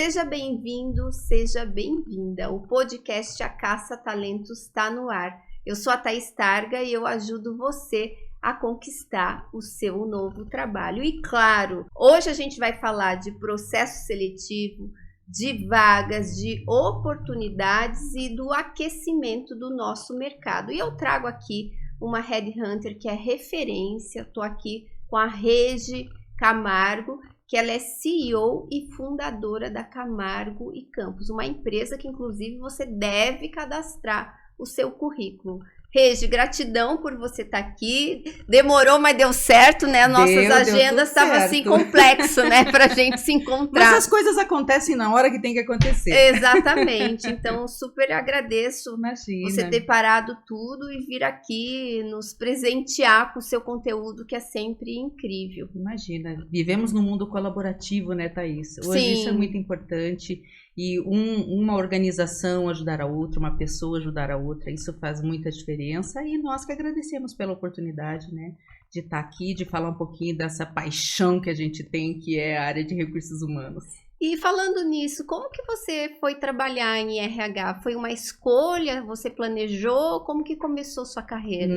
Seja bem-vindo, seja bem-vinda. O podcast A Caça Talentos está no ar. Eu sou a Thaís Targa e eu ajudo você a conquistar o seu novo trabalho. E claro, hoje a gente vai falar de processo seletivo, de vagas, de oportunidades e do aquecimento do nosso mercado. E eu trago aqui uma headhunter que é referência. Estou aqui com a Regi Camargo, que ela é CEO e fundadora da Camargo e Campos, uma empresa que inclusive você deve cadastrar o seu currículo. Regi, gratidão por você estar aqui. Demorou, mas deu certo, né? Nossas agendas estavam assim complexo, né? Pra gente se encontrar. Mas as coisas acontecem na hora que tem que acontecer. Exatamente. Então, super agradeço Imagina. Você ter parado tudo e vir aqui nos presentear com o seu conteúdo, que é sempre incrível. Imagina. Vivemos num mundo colaborativo, né, Thaís? Hoje isso é muito importante. E uma organização ajudar a outra, uma pessoa ajudar a outra, isso faz muita diferença. E nós que agradecemos pela oportunidade, né, de estar aqui, de falar um pouquinho dessa paixão que a gente tem, que é a área de recursos humanos. E falando nisso, como que você foi trabalhar em RH? Foi uma escolha? Você planejou? Como que começou sua carreira?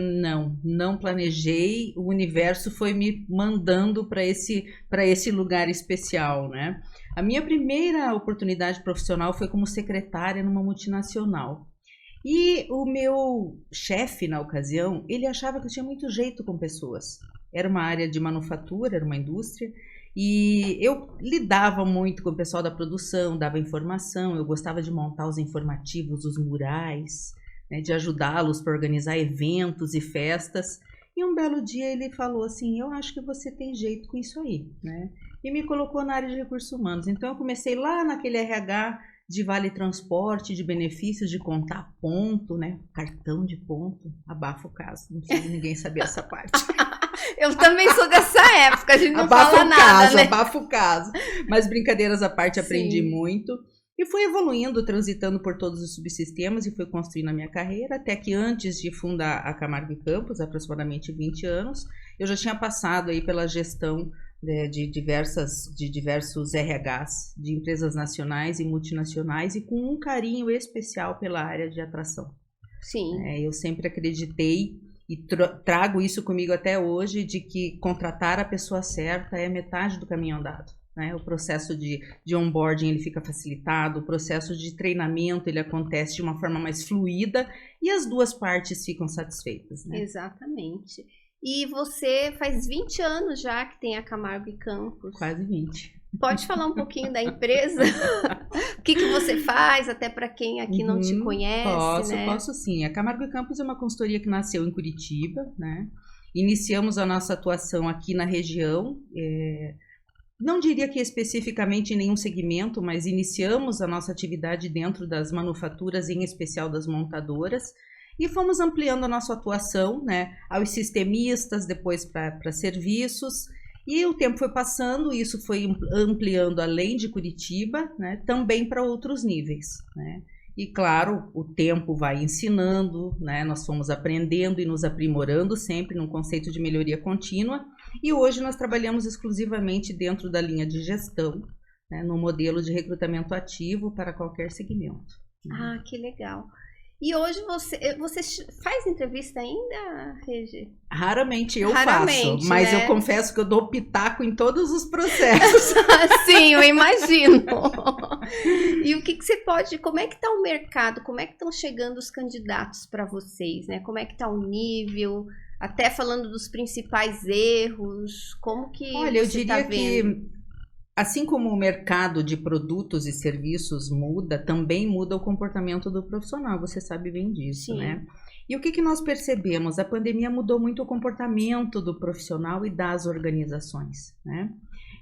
Não planejei. O universo foi me mandando para esse lugar especial, né? A minha primeira oportunidade profissional foi como secretária numa multinacional. E o meu chefe, na ocasião, ele achava que eu tinha muito jeito com pessoas. Era uma área de manufatura, era uma indústria. E eu lidava muito com o pessoal da produção, dava informação, eu gostava de montar os informativos, os murais, né, de ajudá-los para organizar eventos e festas. E um belo dia ele falou assim, eu acho que você tem jeito com isso aí, né? E me colocou na área de recursos humanos. Então eu comecei lá naquele RH de vale transporte, de benefícios, de contar ponto, né? Cartão de ponto, abafa o caso, não precisa ninguém saber essa parte. Eu também sou dessa época, a gente não fala nada, né? Abafa o caso. Mas brincadeiras à parte, aprendi muito. E fui evoluindo, transitando por todos os subsistemas e fui construindo a minha carreira, até que antes de fundar a Camargo e Campos, aproximadamente 20 anos, eu já tinha passado aí pela gestão de diversos RHs, de empresas nacionais e multinacionais, e com um carinho especial pela área de atração. Sim. Eu sempre acreditei e trago isso comigo até hoje, de que contratar a pessoa certa é metade do caminho andado. Né? O processo de onboarding ele fica facilitado, o processo de treinamento ele acontece de uma forma mais fluida e as duas partes ficam satisfeitas. Né? Exatamente. E você faz 20 anos já que tem a Camargo e Campos. Quase 20. Pode falar um pouquinho da empresa? O que você faz, até para quem aqui não te conhece? Posso sim. A Camargo e Campos é uma consultoria que nasceu em Curitiba, né? Iniciamos a nossa atuação aqui na região, não diria que especificamente em nenhum segmento, mas iniciamos a nossa atividade dentro das manufaturas, em especial das montadoras, e fomos ampliando a nossa atuação, né, aos sistemistas, depois para serviços, e o tempo foi passando, e isso foi ampliando além de Curitiba, né, também para outros níveis, né. E claro, o tempo vai ensinando, né, nós fomos aprendendo e nos aprimorando sempre num conceito de melhoria contínua, e hoje nós trabalhamos exclusivamente dentro da linha de gestão, né, no modelo de recrutamento ativo para qualquer segmento. Ah, que legal. E hoje você faz entrevista ainda, Regi? Raramente eu faço, mas né? Eu confesso que eu dou pitaco em todos os processos. Sim, eu imagino. E o que você pode, como é que está o mercado, como é que estão chegando os candidatos para vocês, né? Como é que está o nível, até falando dos principais erros, como que Olha, eu você diria tá vendo? que assim como o mercado de produtos e serviços muda, também muda o comportamento do profissional, você sabe bem disso, Sim. Né? E o que nós percebemos? A pandemia mudou muito o comportamento do profissional e das organizações, né?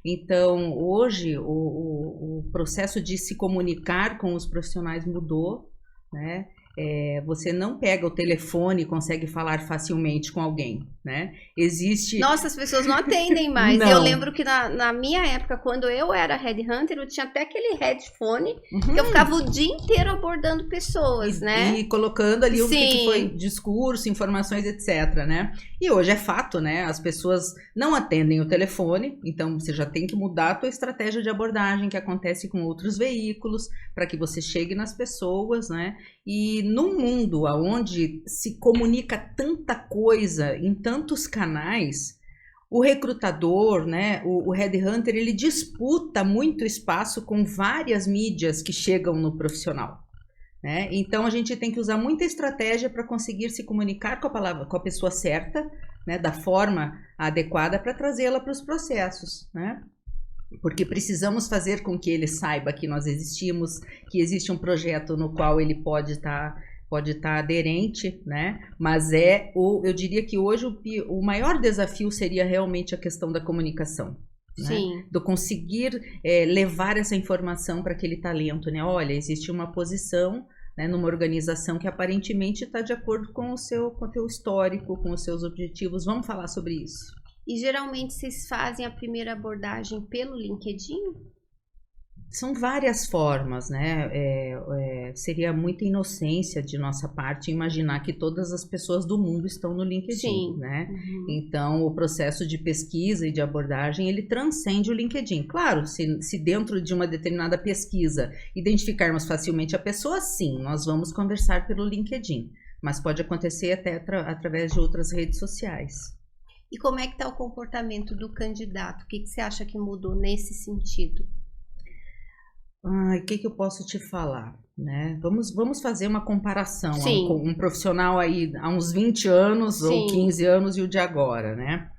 Então, hoje, o processo de se comunicar com os profissionais mudou, né? você não pega o telefone e consegue falar facilmente com alguém, né? Existe... Nossa, as pessoas não atendem mais. Não. Eu lembro que na minha época, quando eu era headhunter, eu tinha até aquele headphone que eu ficava o dia inteiro abordando pessoas, né? E colocando ali o que Sim. foi discurso, informações, etc, né? E hoje é fato, né? As pessoas não atendem o telefone, então você já tem que mudar a tua estratégia de abordagem, que acontece com outros veículos, para que você chegue nas pessoas, né? E num mundo onde se comunica tanta coisa em tantos canais, o recrutador, né, o headhunter, ele disputa muito espaço com várias mídias que chegam no profissional, né? Então a gente tem que usar muita estratégia para conseguir se comunicar com a pessoa certa, né, da forma adequada para trazê-la para os processos, né? Porque precisamos fazer com que ele saiba que nós existimos, que existe um projeto no qual ele pode estar aderente, né? Mas eu diria que hoje o maior desafio seria realmente a questão da comunicação, né? Sim. Do conseguir levar essa informação para aquele talento, né? Olha, existe uma posição, né, numa organização que aparentemente está de acordo com o teu histórico, com os seus objetivos. Vamos falar sobre isso. E geralmente vocês fazem a primeira abordagem pelo LinkedIn? São várias formas, né? Seria muita inocência de nossa parte imaginar que todas as pessoas do mundo estão no LinkedIn, Sim. né? Então, o processo de pesquisa e de abordagem, ele transcende o LinkedIn. Claro, se dentro de uma determinada pesquisa identificarmos facilmente a pessoa, sim, nós vamos conversar pelo LinkedIn. Mas pode acontecer até através de outras redes sociais. E como é que está o comportamento do candidato? O que você acha que mudou nesse sentido? O que eu posso te falar, né? Vamos fazer uma comparação. Sim. Um profissional aí há uns 20 anos Sim. ou 15 anos e o de agora, né?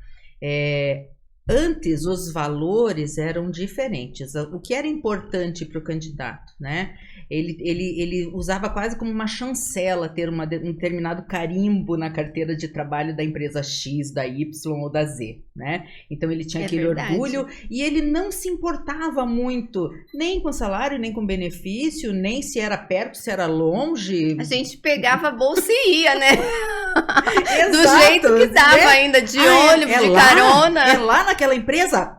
Antes os valores eram diferentes. O que era importante para o candidato, né? Ele usava quase como uma chancela ter um determinado carimbo na carteira de trabalho da empresa X, da Y ou da Z, né? Então ele tinha aquele orgulho e ele não se importava muito nem com salário, nem com benefício, nem se era perto, se era longe. A gente pegava a bolsa e ia, né? Exato, do jeito que dava, né? Ainda de ônibus, de carona. É lá naquela empresa,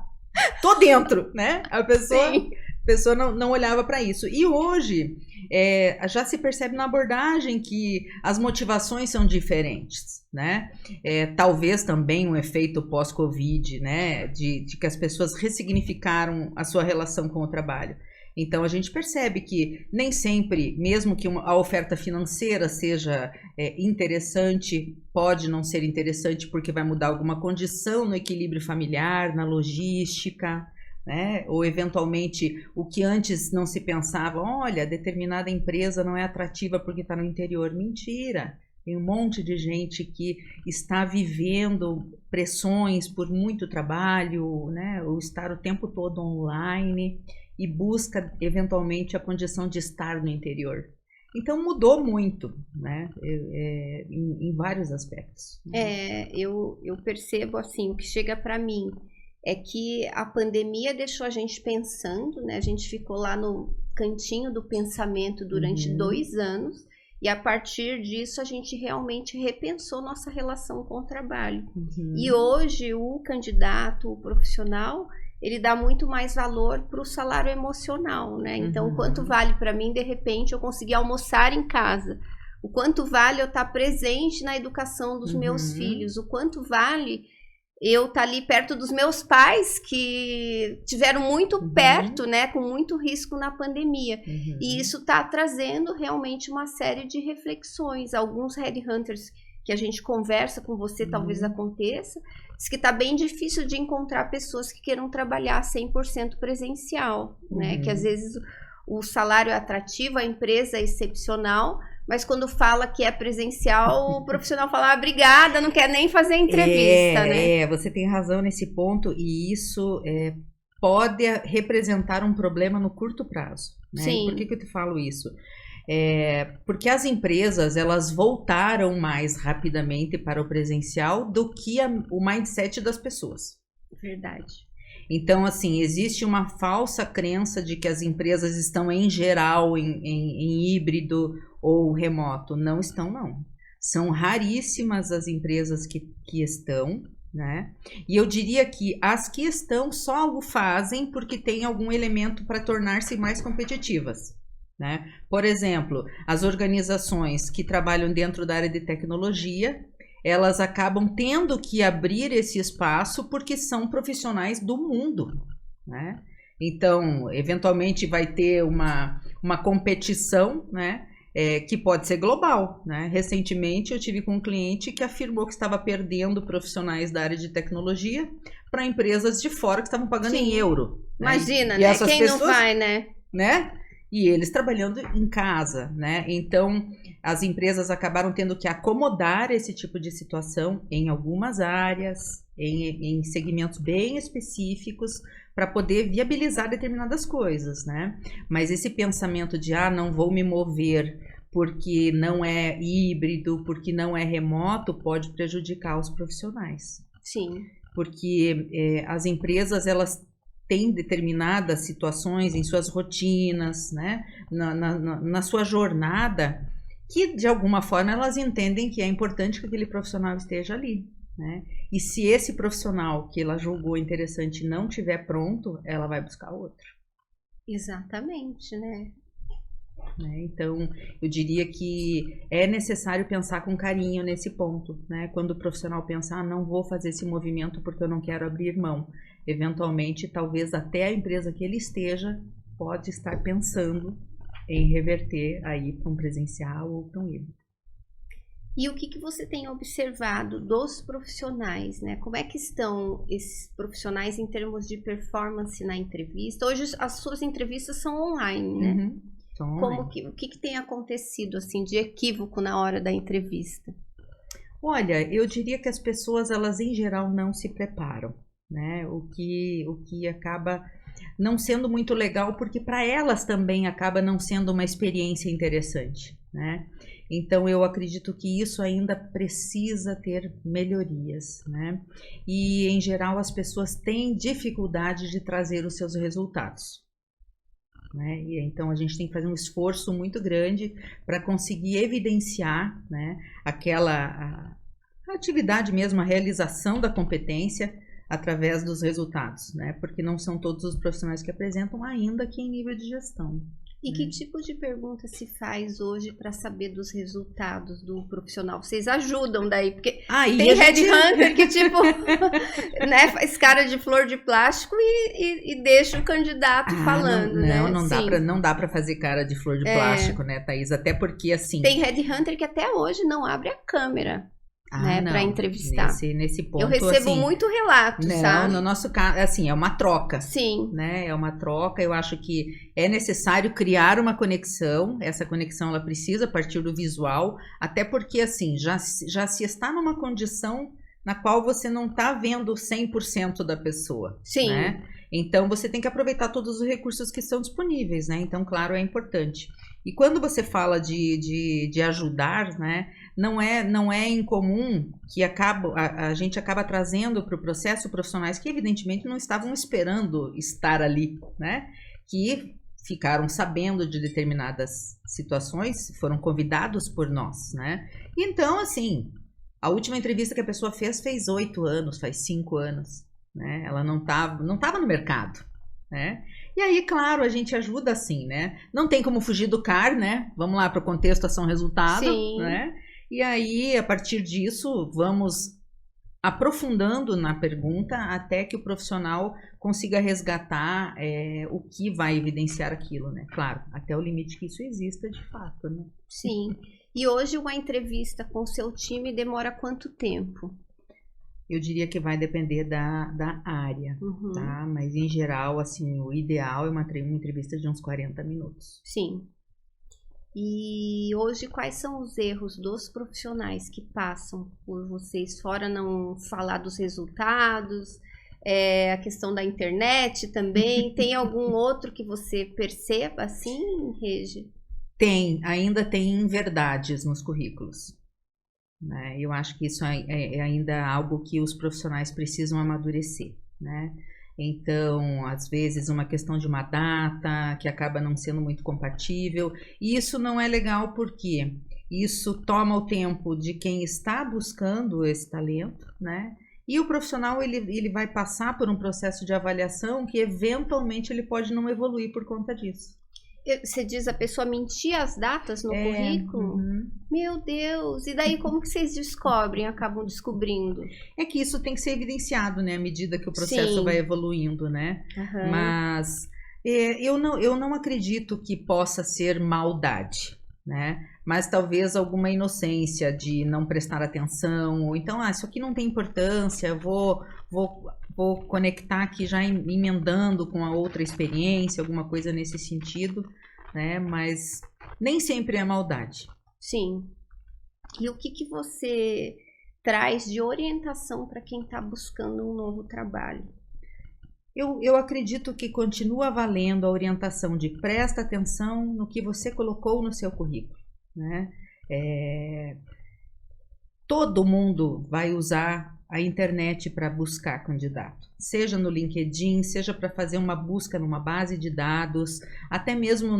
tô dentro, né? A pessoa não olhava para isso. E hoje já se percebe na abordagem que as motivações são diferentes, né? Talvez também um efeito pós-Covid, né? De que as pessoas ressignificaram a sua relação com o trabalho. Então a gente percebe que nem sempre, mesmo que a oferta financeira seja interessante, pode não ser interessante porque vai mudar alguma condição no equilíbrio familiar, na logística, né? Ou eventualmente o que antes não se pensava, olha, determinada empresa não é atrativa porque está no interior. Mentira! Tem um monte de gente que está vivendo pressões por muito trabalho, né? Ou estar o tempo todo online e busca eventualmente a condição de estar no interior. Então mudou muito, né? Em vários aspectos. Eu percebo assim, o que chega para mim é que a pandemia deixou a gente pensando, né? A gente ficou lá no cantinho do pensamento durante 2 anos e a partir disso a gente realmente repensou nossa relação com o trabalho. E hoje o candidato, o profissional, ele dá muito mais valor para o salário emocional, né? Então, quanto vale para mim, de repente, eu conseguir almoçar em casa? O quanto vale eu estar presente na educação dos meus filhos? O quanto vale eu estar ali perto dos meus pais que tiveram muito perto, né? Com muito risco na pandemia. E isso está trazendo realmente uma série de reflexões. Alguns headhunters que a gente conversa com você, talvez aconteça, diz que está bem difícil de encontrar pessoas que queiram trabalhar 100% presencial, né? Que às vezes o salário é atrativo, a empresa é excepcional, mas quando fala que é presencial, o profissional fala, obrigada, não quer nem fazer entrevista, né? Você tem razão nesse ponto e isso pode representar um problema no curto prazo, né? Sim. Por que eu te falo isso? Porque as empresas elas voltaram mais rapidamente para o presencial do que o mindset das pessoas. Verdade. Então, assim, existe uma falsa crença de que as empresas estão, em geral, em híbrido ou remoto. Não estão, não. São raríssimas as empresas que estão, né? E eu diria que as que estão só o fazem porque tem algum elemento para tornar-se mais competitivas, né? Por exemplo, as organizações que trabalham dentro da área de tecnologia, elas acabam tendo que abrir esse espaço porque são profissionais do mundo, né? Então, eventualmente vai ter uma competição, né? Que pode ser global, né? Recentemente eu tive com um cliente que afirmou que estava perdendo profissionais da área de tecnologia para empresas de fora que estavam pagando em euro. Imagina, né? Quem pessoas, não vai, né? E eles trabalhando em casa, né? Então, as empresas acabaram tendo que acomodar esse tipo de situação em algumas áreas, em segmentos bem específicos, para poder viabilizar determinadas coisas, né? Mas esse pensamento de, não vou me mover porque não é híbrido, porque não é remoto, pode prejudicar os profissionais. Sim. Porque as empresas, elas têm determinadas situações em suas rotinas, né? Na sua jornada, que de alguma forma elas entendem que é importante que aquele profissional esteja ali, né? E se esse profissional que ela julgou interessante não estiver pronto, ela vai buscar outro. Exatamente, né? Então, eu diria que é necessário pensar com carinho nesse ponto, né? Quando o profissional pensa, não vou fazer esse movimento porque eu não quero abrir mão. Eventualmente, talvez até a empresa que ele esteja pode estar pensando em reverter aí para um presencial ou para um híbrido. E o que você tem observado dos profissionais, né? Como é que estão esses profissionais em termos de performance na entrevista? Hoje as suas entrevistas são online, né? Uhum, são online. O que tem acontecido assim de equívoco na hora da entrevista? Olha, eu diria que as pessoas, elas em geral não se preparam, né? O que acaba não sendo muito legal, porque para elas também acaba não sendo uma experiência interessante, né? Então, eu acredito que isso ainda precisa ter melhorias, né? E, em geral, as pessoas têm dificuldade de trazer os seus resultados, né? E, então, a gente tem que fazer um esforço muito grande para conseguir evidenciar, né, a atividade mesmo, a realização da competência através dos resultados, né? Porque não são todos os profissionais que apresentam ainda aqui em nível de gestão. E que tipo de pergunta se faz hoje para saber dos resultados do profissional? Vocês ajudam daí? Porque tem headhunter que tipo, né, faz cara de flor de plástico e deixa o candidato falando, né? Não dá para fazer cara de flor de plástico, né, Thaís? Até porque assim... Tem headhunter que até hoje não abre a câmera. Né, para entrevistar. Nesse ponto, eu recebo assim, muito relato, sabe? No nosso caso, assim, é uma troca. Sim. Né? É uma troca. Eu acho que é necessário criar uma conexão. Essa conexão, ela precisa partir do visual, até porque, assim, já se está numa condição na qual você não está vendo 100% da pessoa. Sim. Né? Então, você tem que aproveitar todos os recursos que são disponíveis, né? Então, claro, é importante. E quando você fala de ajudar, né? Não é incomum que a gente acaba trazendo para o processo profissionais que evidentemente não estavam esperando estar ali, né? Que ficaram sabendo de determinadas situações, foram convidados por nós, né? Então, assim, a última entrevista que a pessoa fez 8 anos, faz 5 anos, né? Ela não tava no mercado, né? E aí, claro, a gente ajuda assim, né? Não tem como fugir do CAR, né? Vamos lá para o contexto ação-resultado, né? E aí, a partir disso, vamos aprofundando na pergunta até que o profissional consiga resgatar o que vai evidenciar aquilo, né? Claro, até o limite que isso exista de fato, né? Sim. E hoje uma entrevista com o seu time demora quanto tempo? Eu diria que vai depender da área, tá? Mas em geral, assim, o ideal é uma entrevista de uns 40 minutos. Sim. E hoje, quais são os erros dos profissionais que passam por vocês? Fora não falar dos resultados, a questão da internet também. Tem algum outro que você perceba assim, Regi? Ainda tem verdades nos currículos. Né? Eu acho que isso é ainda algo que os profissionais precisam amadurecer, né? Então, às vezes, uma questão de uma data que acaba não sendo muito compatível. E isso não é legal porque isso toma o tempo de quem está buscando esse talento, né? E o profissional, ele vai passar por um processo de avaliação que, eventualmente, ele pode não evoluir por conta disso. Você diz a pessoa mentir as datas no currículo? Uhum. Meu Deus! E daí como que vocês descobrem, acabam descobrindo? É que isso tem que ser evidenciado, né? À medida que o processo Sim. vai evoluindo, né? Uhum. Mas eu não acredito que possa ser maldade, né? Mas talvez alguma inocência de não prestar atenção, ou então, isso aqui não tem importância, eu vou conectar aqui já emendando com a outra experiência, alguma coisa nesse sentido, né? Mas nem sempre é maldade. Sim. E o que você traz de orientação para quem está buscando um novo trabalho? Eu acredito que continua valendo a orientação de presta atenção no que você colocou no seu currículo, né? Todo mundo vai usar a internet para buscar candidato, seja no LinkedIn, seja para fazer uma busca numa base de dados, até mesmo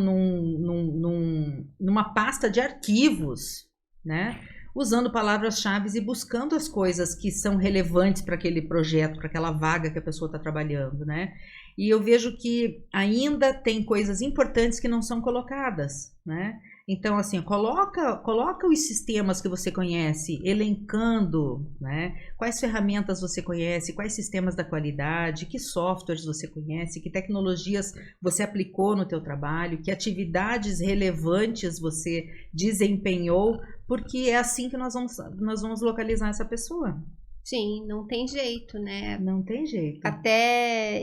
numa pasta de arquivos, né? Usando palavras-chave e buscando as coisas que são relevantes para aquele projeto, para aquela vaga que a pessoa está trabalhando, né? E eu vejo que ainda tem coisas importantes que não são colocadas, né? Então, assim, coloca os sistemas que você conhece, elencando, né? Quais ferramentas você conhece, quais sistemas da qualidade, que softwares você conhece, que tecnologias você aplicou no teu trabalho, que atividades relevantes você desempenhou, porque é assim que nós vamos localizar essa pessoa. Sim, não tem jeito, né? Não tem jeito. Até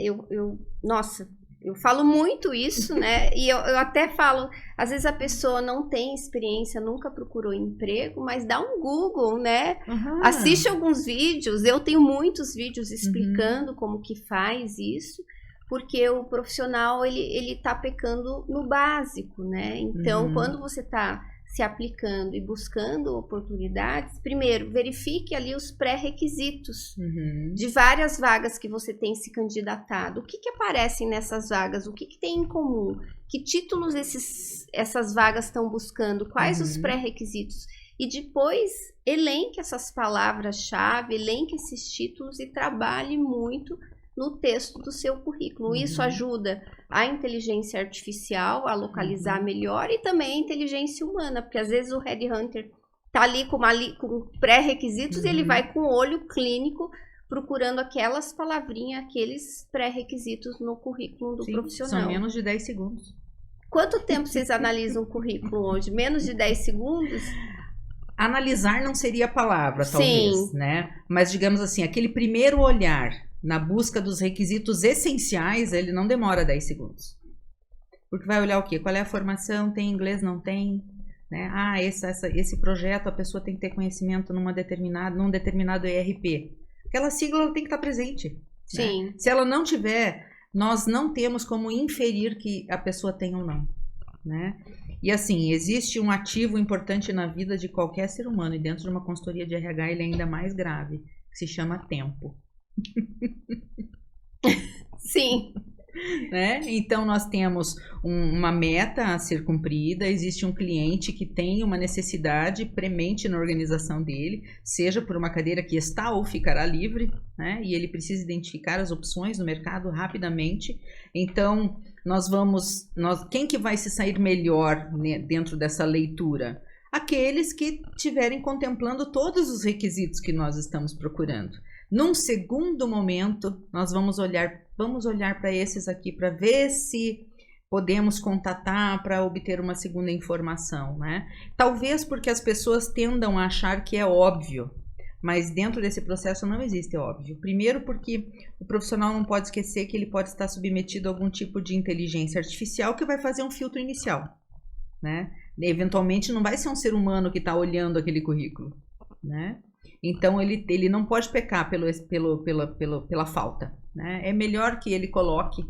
nossa, eu falo muito isso, né? E eu até falo, às vezes a pessoa não tem experiência, nunca procurou emprego, mas dá um Google, né? Uhum. Assiste alguns vídeos, eu tenho muitos vídeos explicando como que faz isso, porque o profissional, ele tá pecando no básico, né? Então, quando você tá se aplicando e buscando oportunidades, primeiro, verifique ali os pré-requisitos de várias vagas que você tem se candidatado. O que aparecem nessas vagas? O que tem em comum? Que títulos essas vagas estão buscando? Quais os pré-requisitos? E depois, elenque essas palavras-chave, elenque esses títulos e trabalhe muito no texto do seu currículo. Isso ajuda a inteligência artificial a localizar melhor e também a inteligência humana, porque às vezes o headhunter tá ali com pré-requisitos e ele vai com o olho clínico procurando aquelas palavrinhas, aqueles pré-requisitos no currículo do profissional. São menos de 10 segundos. Quanto tempo vocês analisam o currículo hoje? Menos de 10 segundos? Analisar não seria a palavra, talvez, né? Mas digamos assim, aquele primeiro olhar na busca dos requisitos essenciais, ele não demora 10 segundos. Porque vai olhar o quê? Qual é a formação? Tem inglês? Não tem? Né? Esse projeto, a pessoa tem que ter conhecimento num determinado ERP. Aquela sigla ela tem que estar presente. Sim. Né? Se ela não tiver, nós não temos como inferir que a pessoa tem ou não. Né? E assim, existe um ativo importante na vida de qualquer ser humano, e dentro de uma consultoria de RH ele é ainda mais grave, que se chama tempo. Sim. Né? Então nós temos uma meta a ser cumprida, existe um cliente que tem uma necessidade premente na organização dele, seja por uma cadeira que está ou ficará livre, né? E ele precisa identificar as opções no mercado rapidamente. Então quem que vai se sair melhor, né, dentro dessa leitura? Aqueles que estiverem contemplando todos os requisitos que nós estamos procurando. Num segundo momento, nós vamos olhar para esses aqui para ver se podemos contatar para obter uma segunda informação, né? Talvez porque as pessoas tendam a achar que é óbvio, mas dentro desse processo não existe óbvio. Primeiro porque o profissional não pode esquecer que ele pode estar submetido a algum tipo de inteligência artificial que vai fazer um filtro inicial, né? Eventualmente não vai ser um ser humano que está olhando aquele currículo, né? Então ele não pode pecar pela falta, né? É melhor que ele coloque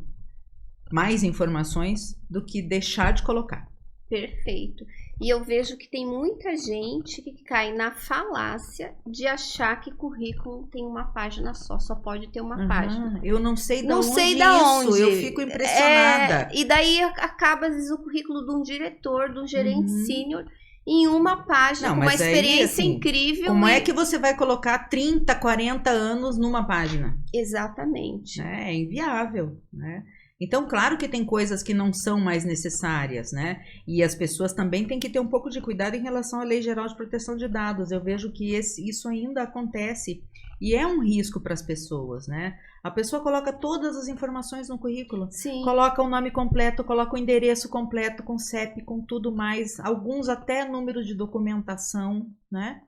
mais informações do que deixar de colocar. Perfeito. E eu vejo que tem muita gente que cai na falácia de achar que currículo tem uma página só pode ter uma página. Eu não sei Não onde sei da onde. eu fico impressionada. E daí acaba, às vezes, o currículo de um diretor, de um gerente sênior, em uma página, Não, com uma mas aí, experiência assim, incrível. Como é que você vai colocar 30, 40 anos numa página? Exatamente. Né? É inviável, né? Então, claro que tem coisas que não são mais necessárias, né? E as pessoas também têm que ter um pouco de cuidado em relação à Lei Geral de Proteção de Dados. Eu vejo que isso ainda acontece e é um risco para as pessoas, né? A pessoa coloca todas as informações no currículo. Sim. Coloca o nome completo, coloca o endereço completo, com CEP, com tudo mais. Alguns até número de documentação, né?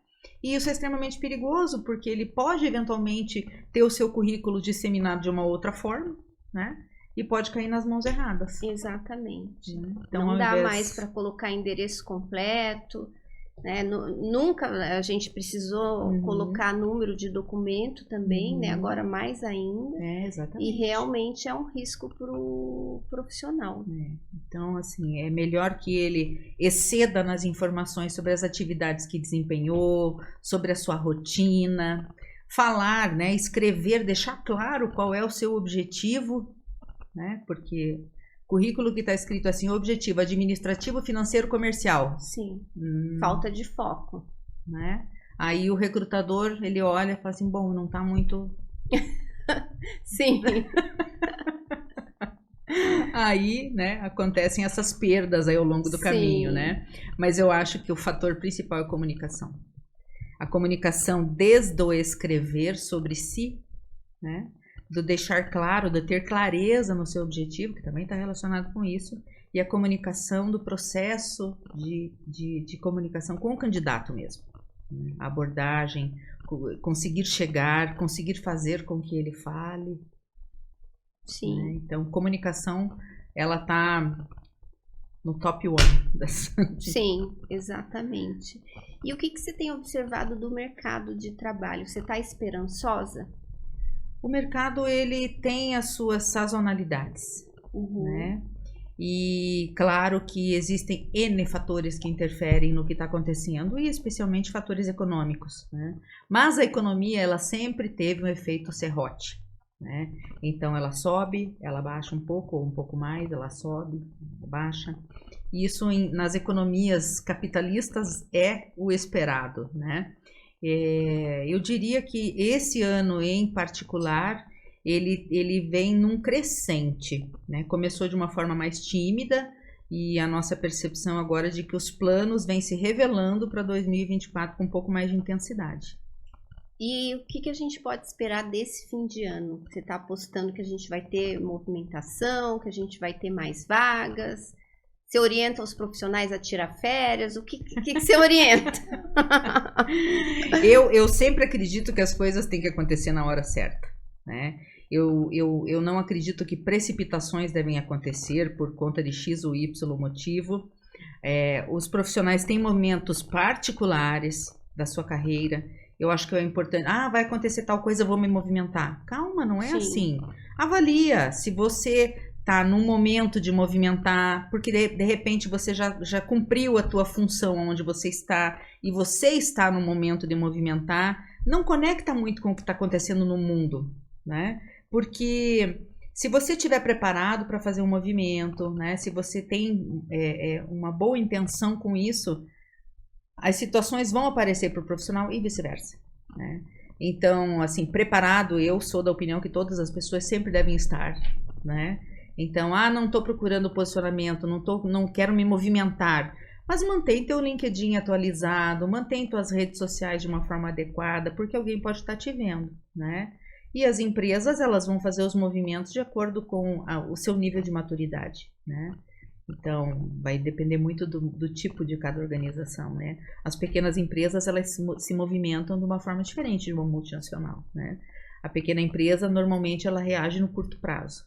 E isso é extremamente perigoso, porque ele pode eventualmente ter o seu currículo disseminado de uma outra forma, né? E pode cair nas mãos erradas. Exatamente. Então, não dá mais para colocar endereço completo, né? Nunca a gente precisou colocar número de documento também, né? Agora mais ainda. Exatamente. E realmente é um risco para o profissional. Então, assim, é melhor que ele exceda nas informações sobre as atividades que desempenhou, sobre a sua rotina, falar, né? Escrever, deixar claro qual é o seu objetivo, né? Porque currículo que está escrito assim, objetivo administrativo, financeiro, comercial. Sim, falta de foco. Né? Aí o recrutador, ele olha e fala assim, bom, não está muito... Sim. Aí, né, acontecem essas perdas aí ao longo do caminho, né? Mas eu acho que o fator principal é a comunicação. A comunicação desde o escrever sobre si, né? Do deixar claro, de ter clareza no seu objetivo, que também está relacionado com isso, e a comunicação do processo de comunicação com o candidato mesmo. A abordagem, conseguir chegar, conseguir fazer com que ele fale. Sim. Né? Então, comunicação, ela está no top 1. Sim, exatamente. E o que você tem observado do mercado de trabalho? Você está esperançosa? O mercado, ele tem as suas sazonalidades, né? E claro que existem N fatores que interferem no que está acontecendo, e especialmente fatores econômicos, né? Mas a economia, ela sempre teve um efeito serrote, né? Então ela sobe, ela baixa um pouco ou um pouco mais, ela sobe, baixa. Isso nas economias capitalistas é o esperado, né? Eu diria que esse ano em particular, ele vem num crescente, né? Começou de uma forma mais tímida e a nossa percepção agora é de que os planos vêm se revelando para 2024 com um pouco mais de intensidade. E o que a gente pode esperar desse fim de ano? Você está apostando que a gente vai ter movimentação, que a gente vai ter mais vagas? Você orienta os profissionais a tirar férias? O que você orienta? Eu sempre acredito que as coisas têm que acontecer na hora certa, né? Eu não acredito que precipitações devem acontecer por conta de X ou Y motivo. Os profissionais têm momentos particulares da sua carreira. Eu acho que é importante. Vai acontecer tal coisa, eu vou me movimentar. Calma, não é assim. Avalia se você tá num momento de movimentar, porque de repente você já cumpriu a tua função onde você está e você está no momento de movimentar, não conecta muito com o que está acontecendo no mundo, né? Porque se você estiver preparado para fazer um movimento, né? Se você tem uma boa intenção com isso, as situações vão aparecer para o profissional e vice-versa, né? Então, assim, preparado, eu sou da opinião que todas as pessoas sempre devem estar, né? Então, não estou procurando posicionamento, não quero me movimentar. Mas mantém teu LinkedIn atualizado, mantém tuas redes sociais de uma forma adequada, porque alguém pode estar te vendo, né? E as empresas, elas vão fazer os movimentos de acordo com o seu nível de maturidade, né? Então, vai depender muito do tipo de cada organização, né? As pequenas empresas, elas se movimentam de uma forma diferente de uma multinacional, né? A pequena empresa, normalmente, ela reage no curto prazo.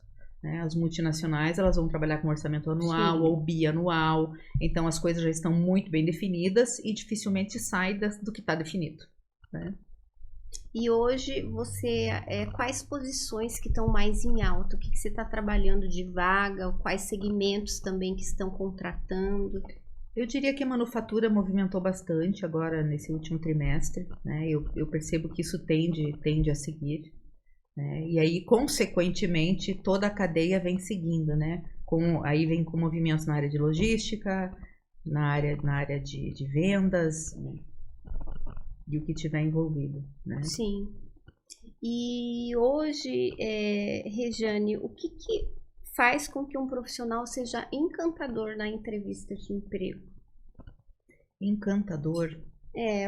As multinacionais, elas vão trabalhar com orçamento anual ou bianual, então as coisas já estão muito bem definidas e dificilmente sai do que está definido, né? E hoje, quais posições que estão mais em alta? O que você está trabalhando de vaga? Quais segmentos também que estão contratando? Eu diria que a manufatura movimentou bastante agora nesse último trimestre, né? Eu percebo que isso tende a seguir, né? E aí, consequentemente, toda a cadeia vem seguindo, né? Aí vem com movimentos na área de logística, na área de vendas e o que tiver envolvido, né? Sim. E hoje, Rejane, o que faz com que um profissional seja encantador na entrevista de emprego? Encantador?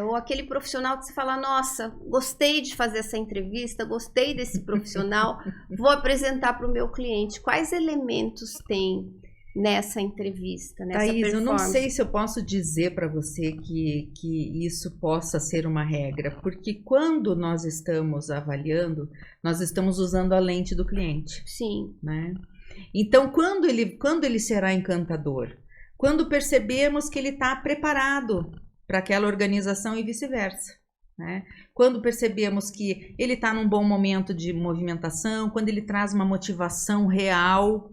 Ou aquele profissional que você fala, nossa, gostei de fazer essa entrevista, gostei desse profissional, vou apresentar para o meu cliente. Quais elementos tem nessa entrevista, nessa Thaís, performance? eu não sei se eu posso dizer para você que isso possa ser uma regra, porque quando nós estamos avaliando, nós estamos usando a lente do cliente. Sim. Né? Então, quando ele será encantador? Quando percebemos que ele está preparado para aquela organização e vice-versa. Né? Quando percebemos que ele está num bom momento de movimentação, quando ele traz uma motivação real,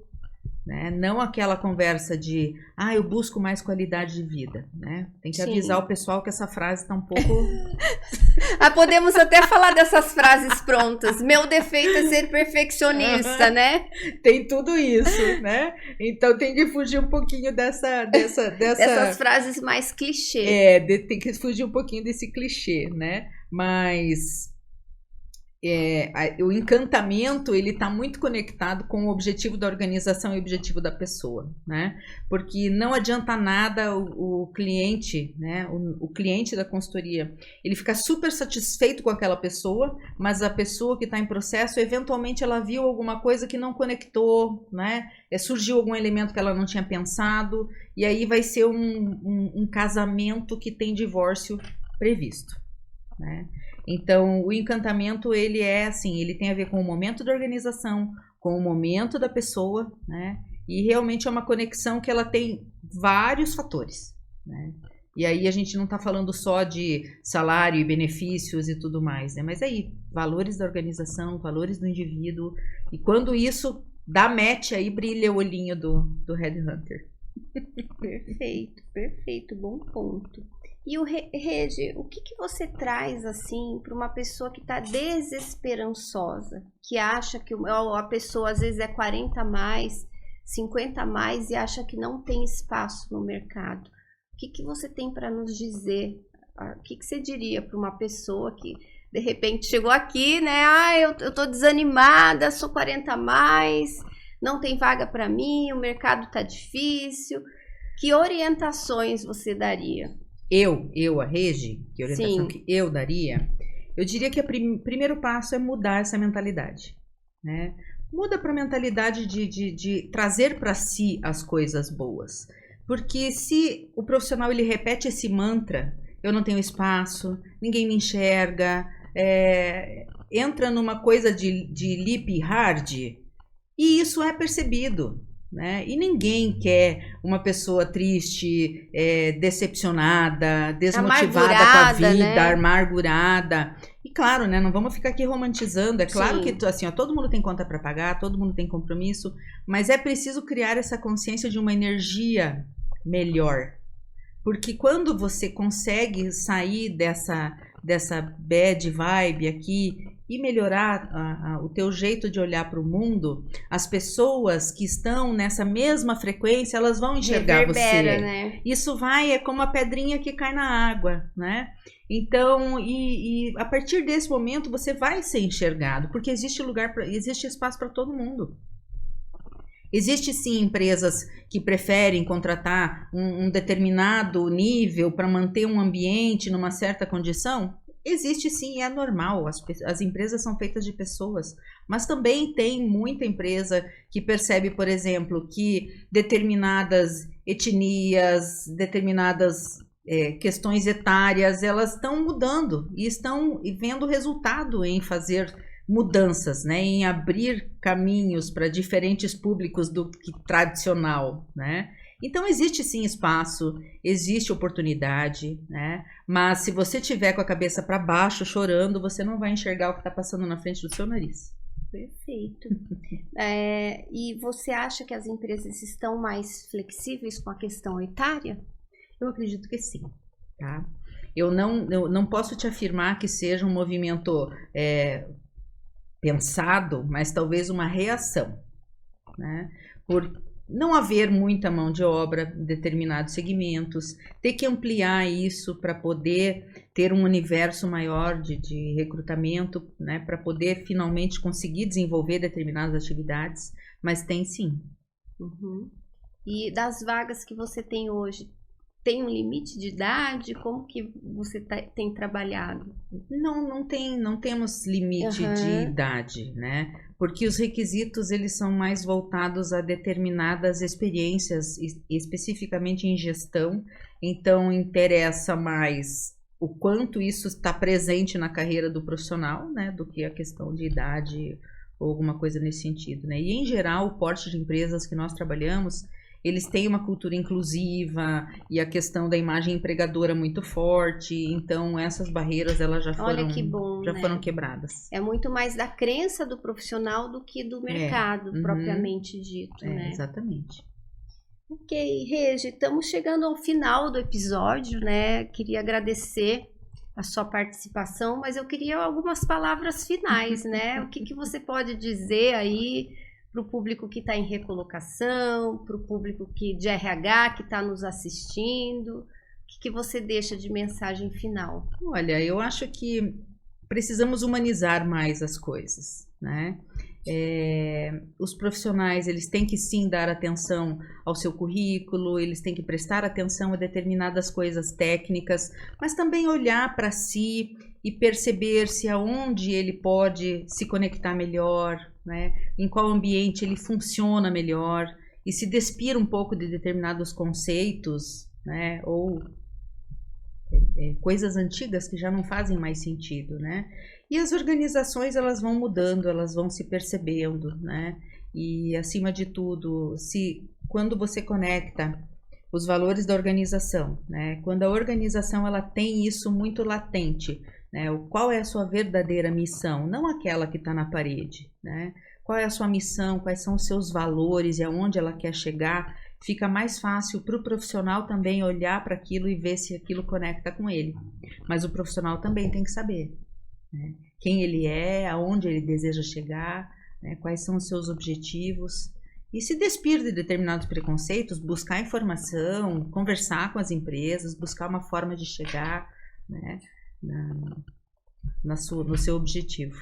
né? Não aquela conversa de eu busco mais qualidade de vida, né? Tem que avisar o pessoal que essa frase está um pouco... Podemos até falar dessas frases prontas. Meu defeito é ser perfeccionista, né? Tem tudo isso, né? Então tem que fugir um pouquinho dessas frases mais clichê. Tem que fugir um pouquinho desse clichê, né? Mas... o encantamento, ele está muito conectado com o objetivo da organização e o objetivo da pessoa, né? Porque não adianta nada o cliente, né? O cliente da consultoria, ele fica super satisfeito com aquela pessoa, mas a pessoa que está em processo, eventualmente ela viu alguma coisa que não conectou, né? Surgiu algum elemento que ela não tinha pensado, e aí vai ser um casamento que tem divórcio previsto, né? Então, o encantamento, ele tem a ver com o momento da organização, com o momento da pessoa, né? E realmente é uma conexão que ela tem vários fatores, né? E aí a gente não está falando só de salário e benefícios e tudo mais, né? Mas aí, valores da organização, valores do indivíduo, e quando isso dá match, aí brilha o olhinho do Headhunter. Perfeito, bom ponto. E Regi, o que você traz assim para uma pessoa que está desesperançosa, que acha que a pessoa às vezes é 40 a mais, 50 a mais e acha que não tem espaço no mercado? O que você tem para nos dizer? O que você diria para uma pessoa que de repente chegou aqui, né? Eu tô desanimada, sou 40 a mais, não tem vaga para mim, o mercado tá difícil. Que orientações você daria? A Regi, que orientação que eu daria? Eu diria que o primeiro passo é mudar essa mentalidade, né? Muda para a mentalidade de trazer para si as coisas boas. Porque se o profissional ele repete esse mantra, eu não tenho espaço, ninguém me enxerga, entra numa coisa de lip hard, e isso é percebido. Né? E ninguém quer uma pessoa triste, decepcionada, desmotivada com a vida, né? Amargurada. E claro, né, não vamos ficar aqui romantizando. É claro que assim, todo mundo tem conta para pagar, todo mundo tem compromisso, mas é preciso criar essa consciência de uma energia melhor. Porque quando você consegue sair dessa bad vibe aqui e melhorar o teu jeito de olhar para o mundo, as pessoas que estão nessa mesma frequência, elas vão enxergar você. Né? Isso é como a pedrinha que cai na água, né? Então, e a partir desse momento você vai ser enxergado, porque existe espaço para todo mundo. Existe sim empresas que preferem contratar um determinado nível para manter um ambiente numa certa condição. Existe sim, é normal, as empresas são feitas de pessoas, mas também tem muita empresa que percebe, por exemplo, que determinadas etnias, determinadas questões etárias, elas estão mudando e estão vendo resultado em fazer mudanças, né, em abrir caminhos para diferentes públicos do que tradicional, né? Então existe sim espaço, existe oportunidade, né? Mas se você tiver com a cabeça para baixo, chorando, você não vai enxergar o que está passando na frente do seu nariz. Perfeito. E você acha que as empresas estão mais flexíveis com a questão etária? Eu acredito que sim, tá? Eu não posso te afirmar que seja um movimento pensado, mas talvez uma reação, né? Por não haver muita mão de obra em determinados segmentos, ter que ampliar isso para poder ter um universo maior de recrutamento, né? Para poder finalmente conseguir desenvolver determinadas atividades, mas tem sim. Uhum. E das vagas que você tem hoje, tem um limite de idade? Como que você tem trabalhado? Não temos limite de idade, né? Porque os requisitos eles são mais voltados a determinadas experiências, especificamente em gestão. Então interessa mais o quanto isso está presente na carreira do profissional, né? Do que a questão de idade ou alguma coisa nesse sentido, né? E em geral o porte de empresas que nós trabalhamos, eles têm uma cultura inclusiva e a questão da imagem empregadora muito forte, então essas barreiras elas já foram, foram quebradas. É muito mais da crença do profissional do que do mercado propriamente dito, né? Exatamente. Ok, Regi, estamos chegando ao final do episódio, né? Queria agradecer a sua participação, mas eu queria algumas palavras finais, né? O que você pode dizer aí para o público que está em recolocação, para o público de RH que está nos assistindo? O que você deixa de mensagem final? Olha, eu acho que precisamos humanizar mais as coisas, né? Os profissionais, eles têm que sim dar atenção ao seu currículo, eles têm que prestar atenção a determinadas coisas técnicas, mas também olhar para si e perceber se aonde ele pode se conectar melhor, né? Em qual ambiente ele funciona melhor e se despir um pouco de determinados conceitos, né? Ou coisas antigas que já não fazem mais sentido, né? E as organizações, elas vão mudando, elas vão se percebendo, né? E acima de tudo, quando você conecta os valores da organização, né? Quando a organização ela tem isso muito latente, né? Qual é a sua verdadeira missão? Não aquela que está na parede, né? Qual é a sua missão? Quais são os seus valores e aonde ela quer chegar? Fica mais fácil para o profissional também olhar para aquilo e ver se aquilo conecta com ele. Mas o profissional também tem que saber, né? Quem ele é, aonde ele deseja chegar, né? Quais são os seus objetivos. E se despir de determinados preconceitos, buscar informação, conversar com as empresas, buscar uma forma de chegar, né, no seu objetivo.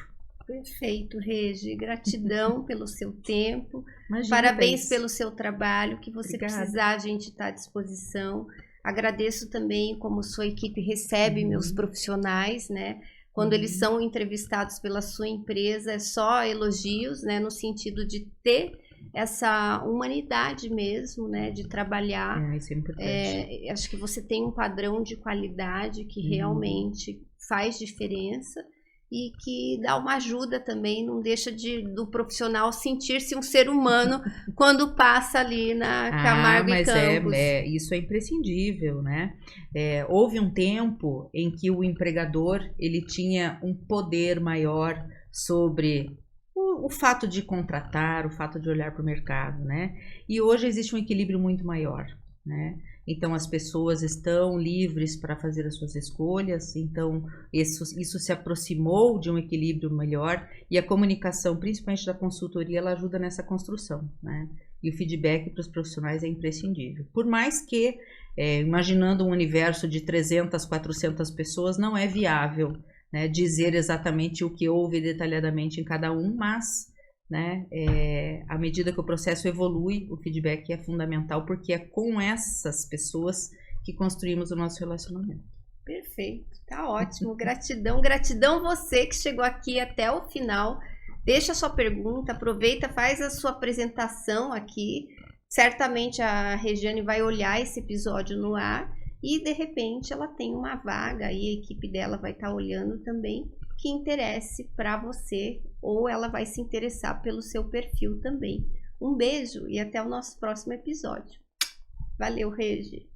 Perfeito, Regi. Gratidão pelo seu tempo. Imagina, parabéns pelo seu trabalho. Que você Obrigada. precisar, a gente está à disposição. Agradeço também como sua equipe recebe meus profissionais, né? Quando eles são entrevistados pela sua empresa, é só elogios, né? No sentido de ter essa humanidade mesmo, né? De trabalhar. Isso é importante. Acho que você tem um padrão de qualidade que realmente faz diferença. E que dá uma ajuda também, não deixa do profissional sentir-se um ser humano quando passa ali na Camargo e Campos. Isso é imprescindível, né? Houve um tempo em que o empregador ele tinha um poder maior sobre o fato de contratar, o fato de olhar para o mercado, né? E hoje existe um equilíbrio muito maior, né? Então as pessoas estão livres para fazer as suas escolhas, então isso se aproximou de um equilíbrio melhor e a comunicação, principalmente da consultoria, ela ajuda nessa construção, né? E o feedback para os profissionais é imprescindível. Por mais que, imaginando um universo de 300, 400 pessoas, não é viável, né, dizer exatamente o que houve detalhadamente em cada um, mas... né? À medida que o processo evolui, o feedback é fundamental, porque é com essas pessoas que construímos o nosso relacionamento. Perfeito, tá ótimo. Gratidão você que chegou aqui até o final. Deixa a sua pergunta, aproveita, faz a sua apresentação aqui. Certamente a Regiane vai olhar esse episódio no ar e de repente ela tem uma vaga e a equipe dela vai estar olhando também, que interesse para você, ou ela vai se interessar pelo seu perfil também. Um beijo e até o nosso próximo episódio. Valeu, Regi!